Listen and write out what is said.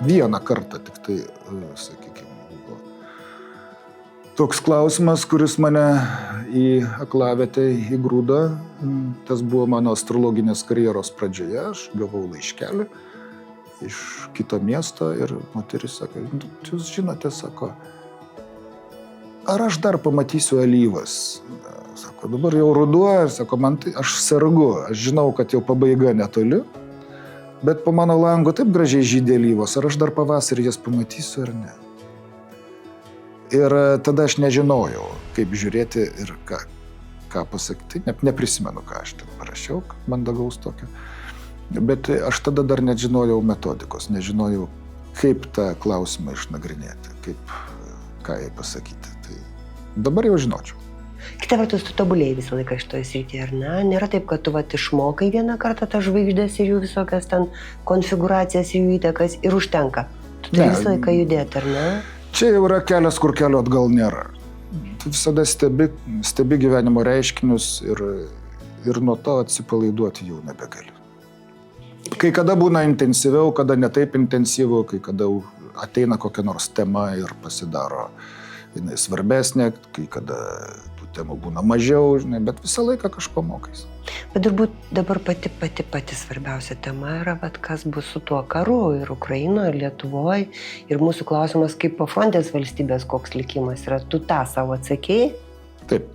vieną kartą tik tai, sakykime, buvo toks klausimas, kuris mane į aklavietę įgrūdo. Tas buvo mano astrologinės karjeros pradžioje. Aš gavau laiškelį iš kito miesto ir moteris sako, jūs žinote, sako, ar aš dar pamatysiu alyvas? Sako, dabar jau ruduo, sako, man tai, aš sergu, aš žinau, kad jau pabaiga netoli, bet po mano langu taip gražiai žydė alyvos, ar aš dar pavasarį jas pamatysiu ar ne? Ir tada aš nežinojau, kaip žiūrėti ir ką pasakyti. Neprisimenu, ką aš ten parašiau, mandagaus tokio. Bet aš tada dar nežinojau metodikos, nežinojau, kaip tą klausimą išnagrinėti, ką jai pasakyti. Tai dabar jau žinočiau. Kita vertus, tu tobulėjai visą laiką šitoje srityje, ar ne? Nėra taip, kad tu išmokai vieną kartą tą žvaigždės ir jų visokias ten konfiguracijas, jų įtakas ir užtenka. Tu turi visą laiką judėti, ar ne? Čia jau yra kelias, kur kelio atgal nėra. Tu visada stebi gyvenimo reiškinius ir nuo to atsipalaiduoti jau nebegali. Kai kada būna intensyviau, kada ne taip intensyviau, kai kada ateina kokia nors tema ir pasidaro jinai svarbesnė, kai kada tų temų būna mažiau, žinai, bet visą laiką kažko mokais. Bet turbūt dabar pati svarbiausia tema yra, bet kas bus su tuo karu ir Ukrainoje, ir Lietuvoje. Ir mūsų klausimas, kaip pafrontės valstybės, koks likimas yra. Tu tą savo atsakėjai? Taip.